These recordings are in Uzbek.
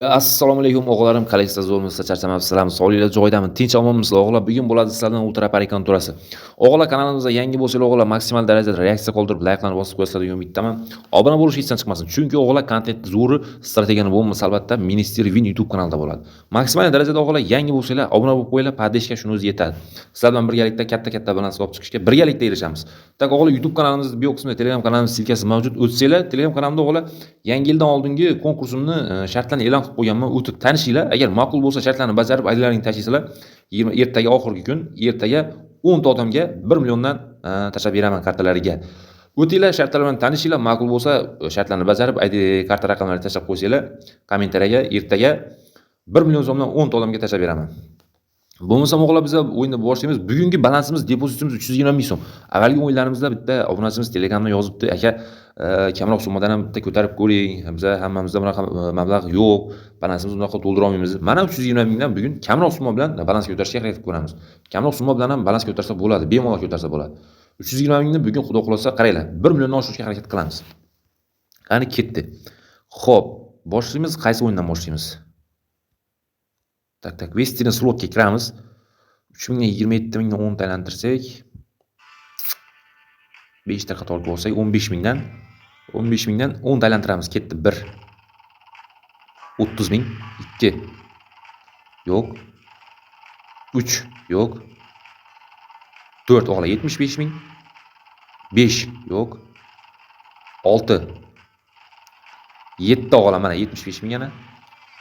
Assalomu alaykum o'g'illarim, qalaysizlar, zo'rmisizlar, charchamabsizlarmi? Sog'lig'inglar joyidami? Tinch omonmisizlar o'g'illar? Bugun bo'ladi sizlardan ultra konturasi. O'g'illar, kanalimizga yangi bo'lsanglar o'g'illar, maksimal darajada reaksiya qoldirib, layklarni bosib qo'yasizlar degan umiddaman. Obuna bo'lish hech chiqmasin. Chunki o'g'illar kontent zo'ri strategiyani bo'lmasa albatta Minister Win YouTube kanalida bo'ladi. Maksimal darajada o'g'illar yangi bo'lsanglar, obuna bo'lib qo'yinglar, padeshga shuni o'zi yetadi. Sizlar bilan birgalikda katta balans olib chiqishga birgalikda erishamiz. Tak o'g'illar, YouTube kanalimizning bio qismida Telegram kanalimiz silkasi mavjud. O'tsanglar, Telegram kanalimda o'g'illar yangi yildan oldingi konkursimni shartlarni e'lon qilib qo'yganman. O'tib tanishinglar. Agar ma'qul bo'lsa shartlarni bajarib, aylalaringni tashlaysalar, ertaga oxirgi kun, ertaga 10 ta odamga 1 milliondan tashlab beraman kartalariga. O'tinglar, shartlar bilan tanishinglar, ma'qul bo'lsa shartlarni bajarib, ID karta raqamlarini tashlab qo'ysanglar, kommentariyaga ertaga 1 million so'mdan 10 ta odamga tashlab beraman. Bo'lmasa o'g'illar, biz o'yinni boshlaymiz. Bugungi balansimiz, depozitimiz 320 ming so'm. Avvalgi o'yinlarimizda bitta obunachimiz Telegramda yozibdi, aka, kamroq summadan ham bitta ko'tarib ko'ring. Biz hammamizda bunaqa mablag' yo'q, balansimizni unaqa to'ldira olmaymiz. Mana 320 mingdan bugun kamroq summa bilan balans ko'tarishga harakat ko'ramiz. Kamroq summa bilan ham balans ko'tarsa bo'ladi, bemalol ko'tarsa bo'ladi. 320 mingni bugun xudo xolasa qaranglar, 1 milliondan oshirishga harakat qilamiz. Qani ketdi. Xo'p, boshlaymiz. Qaysi o'yindan boshlaymiz? Tak, Western slotga kiramiz. 3 mingdan 27 mingni 10 ta aylantirsak, 5 ta qator bo'lsak 15 mingdan 10 ta aylantiramiz. Ketdi 1. 30 ming, 2. Yo'q. 3. Yo'q. 4 o'g'la 75 ming. 5. Yo'q. 6. 7 o'g'la mana 75 ming yana.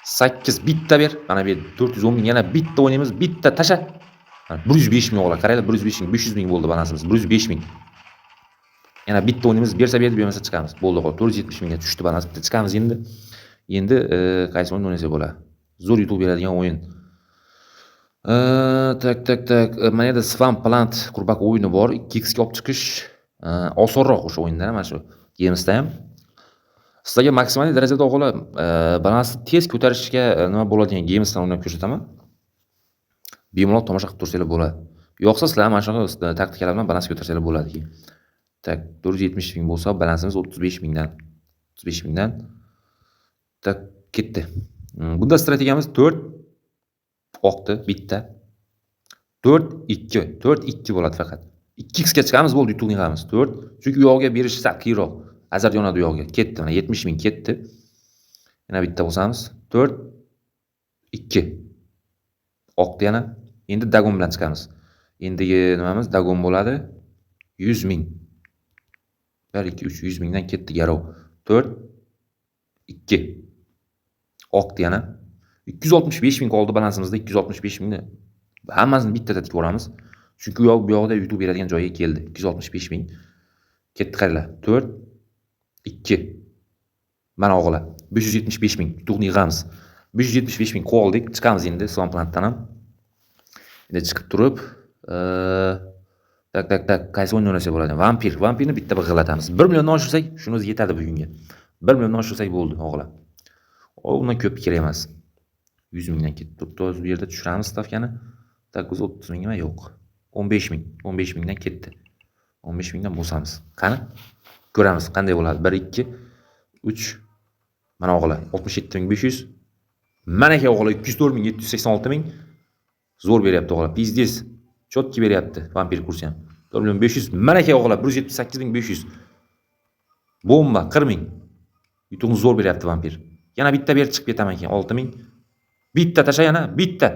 8 bitta ber. Mana bu 410 ming yana bitta o'ynaymiz. Bitta tasha. 105 ming o'g'la. Qaranglar, 105 ming, 500 ming bo'ldi balansimiz. 105 ming. Yana bitta o'ynaymiz. Bersa berdi, bermasa chiqamiz. Bo'ldi o'g'la. 470 mingga tushdi balans. Bitta chiqamiz endi. Endi qaysi o'yin o'ynasa bo'ladi? Zo'r YouTube beradigan o'yin. Tak. Mana yerda Spam Plant qurbaq o'yini bor. 2x ga olib chiqish osonroq o'sha o'yindan, mana shu Gamesda ham. Sizlarga maksimal darajada o'g'illar balansni tez ko'tarishga nima bo'ladigan Gamesdan o'ynab ko'rsataman. Bemalol tomosha qilib tursanglar bo'ladi. Yo'qsa sizlar mana shunaqa taktikalar bilan balans ko'tarsanglar bo'ladi. Tak, 470 ming bo'lsa, balansimiz 35 mingdan. 35 mingdan. Tak, ketdi. Bunda strategiyamiz 4 oqdi, bitta. 4-2. 4-2 bo'ladi faqat. 2x ga chiqamiz, bo'ldi, yutuqni yig'amiz. 4. Chunki u yog'iga berish sal qiyinroq. Azar yonadi u yog'iga. Ketdi, mana 70 ming ketdi. Yana bitta bo'lsamiz. 4-2. Oqdi yana. Endi Dagon bilan chiqamiz. Endigi nimamiz Dagon bo'ladi. 100 ming. 1 2 3 100 mingdan ketdi garov. 4-2. Oqdi yana. 265 ming qoldi balansimizda. 265 mingni hammasini bittada tikib olamiz. Chunki u yoqda YouTube beradigan joyga keldi. 265 ming. Ketdi, qaranglar. 4-2. Mana o'g'lar. 575 ming yutuqni yig'amiz. 575 ming qoldik. Chiqamiz endi Spam Plantdan ham. Endi chiqib turib, tak, qaysi o'yin o'ynasa bo'ladi? Vampirni bitta bir g'ilatamiz. 1 milliondan oshirsak, shuni o'zi yetadi bugunga. 1 milliondan oshirsak bo'ldi, o'g'lar. Undan ko'p kerak emas. 100 mingdan ketdi. Turibdi, bu yerda tushiramiz stavkani. Tak, o'zi 30 mingmi? Yo'q. 15 ming. 15 mingdan ketdi. 15 mingdan bosamiz. Qani? Ko'ramiz qanday bo'ladi. 1 2 3. Mana o'g'lar, 67500. Mana aka o'g'lar, 204 ming, 786 ming. Zo'r beryapti o'g'lar. Pizdes. Chotki beryapti vampir kursi ham. 4 million 500. Mana aka o'g'lar, 178500. Bomba 40 ming. Yutuqni zo'r beryapti vampir. Yana bitta ber, chiqib ketaman keyin 6 ming. Bitta tasha yana, bitta.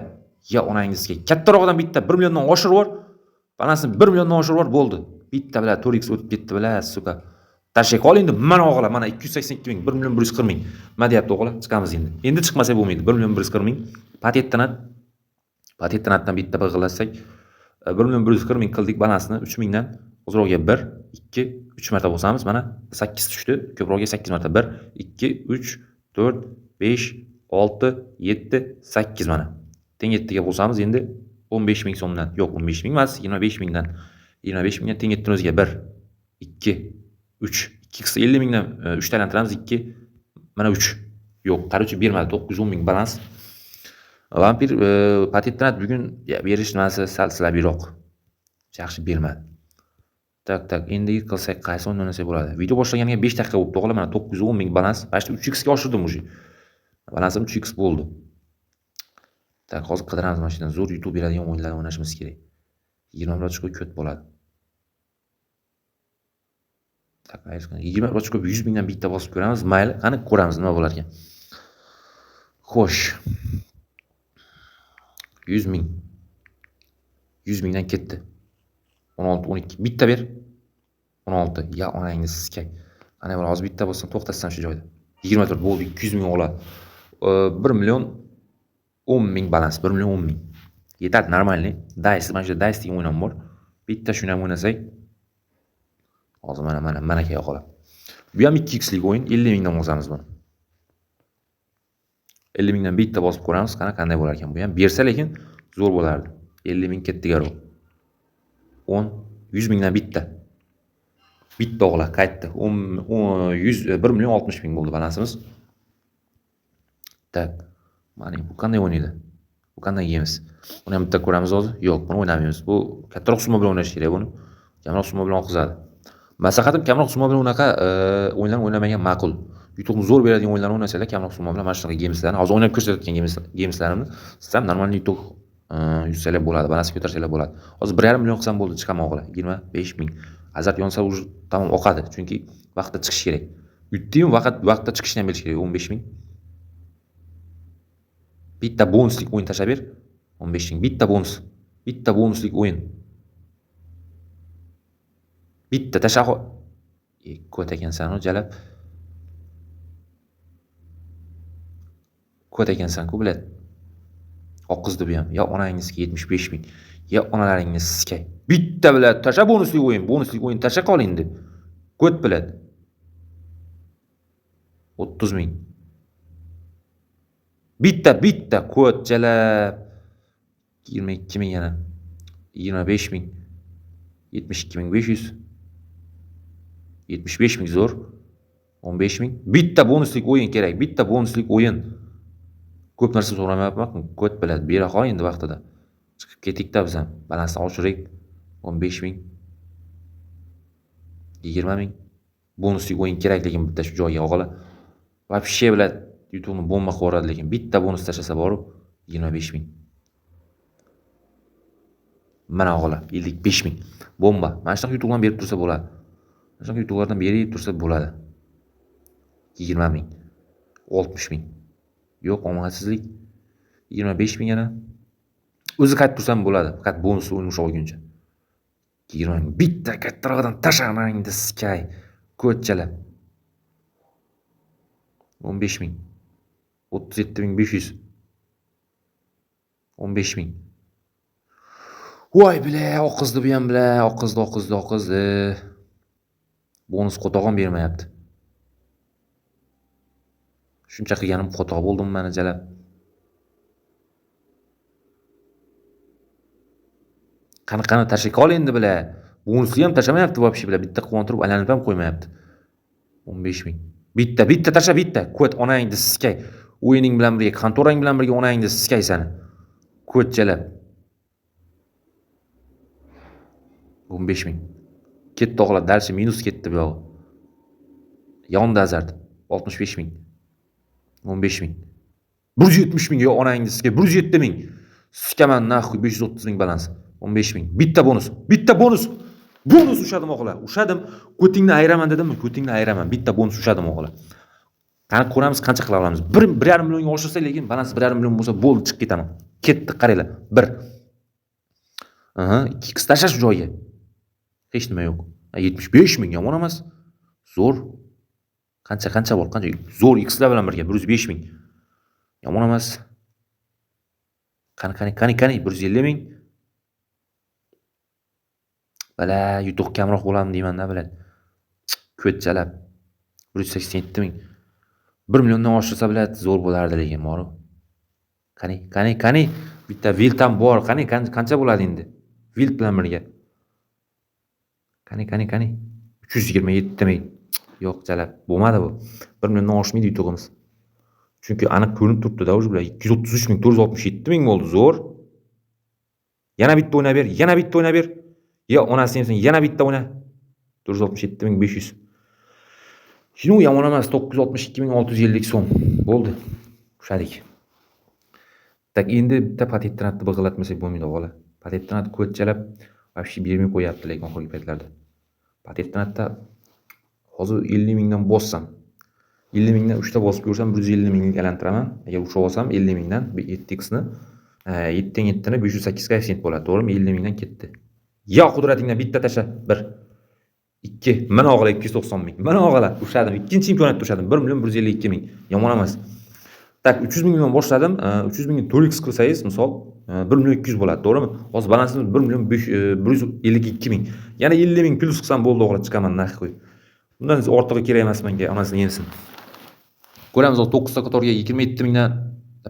Ya onangizga kattaroqdan bitta 1 milliondan oshirib yubor. Balansini 1 milliondan oshirib yubor, bo'ldi. Bitta bilan 4x o'tib ketdi bilan, suka. Tasha qol endi, mana o'g'lar, mana 282 ming, 1 million 140 ming. Nima deyapti o'g'lar? Chiqamiz endi. Endi chiqmasa bo'lmaydi. 1 million 140 ming. Patentdan bitta bir qilasak 1 million 140 ming qildik balansni. 3 mingdan ozroqga 1 2 3 marta bosamiz. Mana 8 tushdi. Ko'proqga 8 marta 1 2 3 4 5 6 7 8 mana. Teng 7 ga bosamiz endi 15 ming so'mdan. Yo'q, 15 ming emas, 25 mingdan. 25 mingdan teng 7 o'ziga 1 2 3 2x 50 mingdan 3 ta aylantiramiz. 2 mana 3. Yo'q, qarachi bermadi. 910 ming balans. Vampir patentdan bugun berish nimasi sal silabiroq. Yaxshi bermadi. Tak, endi qilsak qaysi o'yindan o'ynasa bo'ladi? Video boshlaganiga 5 daqiqa bo'libdi o'g'lar, mana 910 ming balans. Mana 3x ga oshirdim o'sha. Balansim 3x bo'ldi. Tak, hozir qidiramiz mana shu yerdan zo'r yutuq beradigan o'yinlarni o'ynashimiz kerak. 20 ochko ko'p bo'ladi. Tak, 20 ochko 100 mingdan bitta bosib ko'ramiz. Mayli, qani ko'ramiz nima bo'lar ekan. Xo'sh. 100 ming. 100 mingdan ketdi. 16, 12. Bitta ber. 16. Ya onangni siskay. Ana bir hozir bitta bo'lsam to'xtatsam shu joyda. 24 bo'ldi, 200 ming bo'ladi. 1 million 10 ming balans, 1 million 10 ming. Yetadi, normalniy. Dice, mana shu Dice degan o'yin bor. Bitta shuni ham o'ynasak, hozir mana keya qoladi. Bu ham 2x lik o'yin, 50 mingdan bosamiz buni. 50 mingdan bitta bosib ko'ramiz, qanday bo'lar ekan bu ham. Bersa lekin zo'r bo'lardi. 50 ming ketdi garo. 10, 100 mingdan bitta. Bitta o'g'la qaytdi. 1 million 60 ming bo'ldi balansimiz. Tak. Mana bu qanday o'ynaydi? Bu qanday geyimiz? Buni ham bitta ko'ramiz hozir. Yo'q, buni o'ynamaymiz. Bu kattaroq summa bilan o'ynash kerak buni. Kamroq summa bilan oqizadi. Maslahatim kamroq summa bilan unaqa o'yinlarni o'ynamagan ma'qul. Yutuqni zo'r beradigan o'yinlarni o'ynasanglar kamroq summa bilan mana shunaqa geymslarni hozir o'ynab ko'rsatayotgan geymslarimni sizlar normal yutuq yuzsalar bo'ladi, balans ko'tarsalar bo'ladi. Hozir 1,5 million qilsam bo'ldi, chiqaman o'g'li. 25 ming. Azart yonsa уже tamom oqadi, chunki vaqtda chiqish kerak. Yutdim, vaqtda chiqishni ham bilish kerak. 15 ming. Bitta bonuslik o'yin tashlab ber. 15 ming. Bitta bonus. Bitta bonuslik o'yin. Bitta tashlab ko't ekansan-ku jalab. Ko't ekansan-ku bilat. Oqizdi bu ham. Ya onangizga 75 ming. Ya onalaringiz siskay. Bitta bilat tasha bonuslik o'yin tasha qol endi. Ko't bilat. 30 ming. Bitta ko't jalab. 22 ming yana. 25 ming. 72 ming 500. 75 ming zo'r. 15 ming. Bitta bonuslik o'yin kerak. Bitta bonuslik o'yin. Ko'p narsa so'ramayapman. Ko't biladi. Bera qol endi vaqtida. Chiqib ketikda biz ham. Balansni oshirik. 15 ming. 20 ming. Bonuslik o'yin kerak lekin bitta shu joyga o'g'li. Вообще biladi. YouTube'ni bomba qilib yuboradi lekin bitta bonus tashlasa borib 25 ming. Mana o'g'li 55 ming. Bomba. Mana shunaqa YouTube'dan berib tursa bo'ladi. Mana shunaqa YouTube'lardan berib tursa bo'ladi. 20 ming. 60 ming. Yo'q, omadsizlik. 25 ming yana. O'zi qaytib tursam bo'ladi. Faqat bonus o'yin usha olguncha. 20 ming. Bitta kattarog'idan tashamangni skay. Ko'chalab. 15 ming. 37 ming 500. 15 ming. Voy bile, oqizdi bu ham bile. Oqizdi. Bonus qotog'im bermayapti. Shuncha qilganim xato bo'ldim meni jalab. Qani tashlay qol endi bile. Bonusni ham tashlamayapti вообще bile. Bitta quvontirib aylanib ham qo'ymayapti. 15 ming. Bitta tasha bitta. Ko't onangni siskay. O'yining bilan birga, kontorang bilan birga onangni siskay seni. Ko't jalab. 15 ming. Ketdi o'g'lar, darsi minus ketdi bu yog'i. Yonda azart. 65 ming. 15 ming. 170 ming yo onangni siskay. 170 ming. Sikaman naxuy 530 ming balans. 15 ming. Bitta bonus. Bonus ushadim o'g'lar. Ushadim. Ko'tingni ayiraman dedimmi? Ko'tingni ayiraman. Bitta bonus ushadim o'g'lar. Qani ko'ramiz qancha qila olamiz. 1,5 millionga oshirsa lekin balans 1,5 million bo'lsa bo'ldi, chiqib ketaman. Ketdi, qaranglar. 1. 2x tashlash joyiga. Hech nima yo'q. 75 ming yomon emas. Zo'r. Qancha bor? Qancha? Zo'r xlar bilan birga 105 ming. Yomon emas. Qani 150 ming. Bala, yutuq kamroq bo'ladimi deyman-da, biladi. Ko'chalab. 187 ming. 1 milliondan oshirsa biladi, zo'r bo'lardi lekin ma'lum. Qani. Bitta Wild ham bor. Qancha bo'ladi endi? Wild bilan birga. Qani. 327 ming. Yo'q, jalab. Bo'lmadi bu. 1 milliondan oshmaydi yutug'imiz. Chunki aniq ko'rinib turibdi-da, o'sha bilan 233 ming 467 ming bo'ldi, zo'r. Yana bitta o'ynab ber. Ya onasi ham yana bitta o'yna. 467 ming 500. Shunu yomon emas, 962 ming 650 so'm. Bo'ldi. Ushadik. Tak endi bitta patentni big'illatmasak bo'lmaydi o'g'li. Patentni ko'chalab вообще bermay qo'yapti lekin oxirgi paytlarda. Patentda hozir 50 mingdan bossam, 50 mingdan 3 ta bosib ko'rsam 150 mingga aylantiraman. Agar ushab olsam 50 mingdan 7x ni 7 dan 7 ni 508 koeffitsient bo'ladi, to'g'rimi? 50 mingdan ketdi. Yo qudratingdan bitta tasha. 1 2 mana o'g'la 290 ming. Mana o'g'la ushadim. Ikkinchi imkoniyatda ushadim. 1 million 152 ming. Yomon emas. Tak 300 mingdan boshladim. 300 mingni 4x qilsangiz, misol 1 million 200 bo'ladi, to'g'rimi? Hozir balansimiz 1 million 152 ming. Yana 50 ming plyus qilsam bo'ldi, o'g'la chiqaman narx qo'yib. Bundan ortig'i kerak emas menga, onasini yemsin. Ko'ramiz, 9 ta qatorga 27 mingdan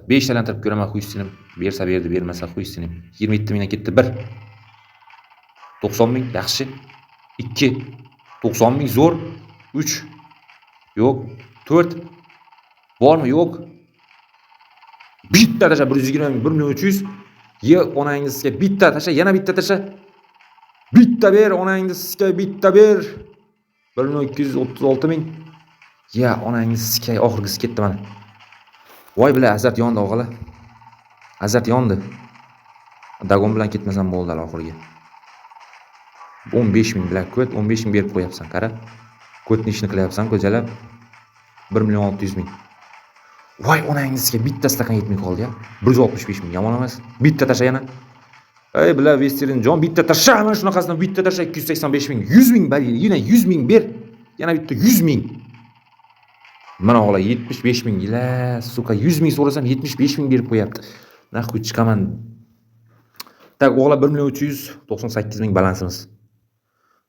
5 talantirib ko'raman, qo'ysinim. Bersa berdi, bermasa qo'ysinim. 27 mingdan ketdi 1. 90 ming yaxshi. 2 90 ming zo'r. 3 yo'q. 4 bormi? Yo'q. Bitta tasha 120 ming, 1 million 300. Ye onangizga bitta tasha, yana bitta tasha. Bitta ber onangizga, bitta ber. 1 million 236 ming. Ya onangizga oxirgisi ketdi mana. Voy bilan azart yondi o'g'li. Azart yondi. Dagon bilan ketmasam bo'ldi oxirgi. 15 ming bilan ko't, 15 ming berib qo'yapsan, qara. Ko'tni ishini qilyapsan, ko'jalab 1 million 600 ming. Voy onangizga bitta stakan yetmay qoldi ya. 165 ming, yomon emas. Bitta tasha yana. Ey bilan Western jon, bitta tasha, mana shunaqasidan bitta tasha 285 ming, 100 ming ber, yana 100 ming ber. Yana bitta 100 ming. Mana o'g'la 75 ming. Ila, suka 100 ming so'rasam 75 ming berib qo'yapti. Naqd chiqaman. Tak o'g'la 1 million 398 ming balansimiz.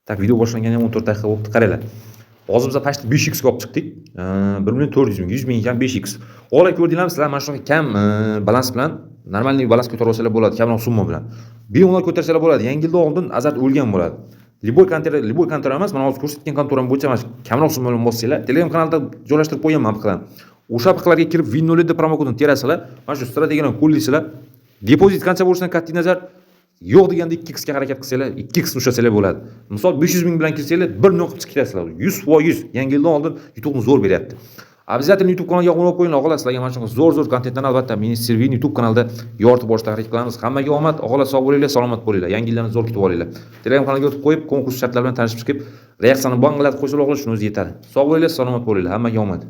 Tak video boshlanganiga 14 daqiqa bo'libdi, qaranglar. Hozir biz pashti 5x ga olib chiqdik. 1 million 400 ming, 100 ming ekan 5x. O'g'la ko'rdinglarmi sizlar, mana shunaqa kam balans bilan normalniy balans ko'tarib olsalar bo'ladi, kamroq summa bilan. Bemalol ko'tarsalar bo'ladi. Yangi yildan oldin azart o'lgan bo'ladi. Liboy kontor emas, mana hozir ko'rsatgan kontoram bo'yicha mana kamroq summa bilan bossanglar, Telegram kanalda joylashtirib qo'yaman qilaman. O'sha haqlarga kirib Win07 promokodini terasizlar, mana shu strategiyalarni qo'llaysizlar. Depozit qancha bo'lishidan qat'iy nazar yo'q deganda 2x ga harakat qilsanglar, 2x ushlasalar bo'ladi. Misol 500 ming bilan kirsanglar 1 million qilib chiqasizlar. 100%. Yangi yildan oldin YouTube'ni zo'r beryapti. Обязательно YouTube kanaliga obuna bo'linglar, o'g'lar. Sizlarga mana shunday zo'r kontentlarni albatta meni Servin YouTube kanalida yoritib borishga harakat qilamiz. Hammaga omad, o'g'lar, sog' bo'linglar, salomat bo'linglar. Yangi yillarni zo'r kutib olinglar. Telegram kanaliga o'tib qo'yib, konkurs shartlari bilan tanishib chiqib, reaksiyani banglatib qo'ysalar, o'g'lar, shuni o'zi yetadi. Sog' bo'linglar, salomat bo'linglar. Hammaga omad.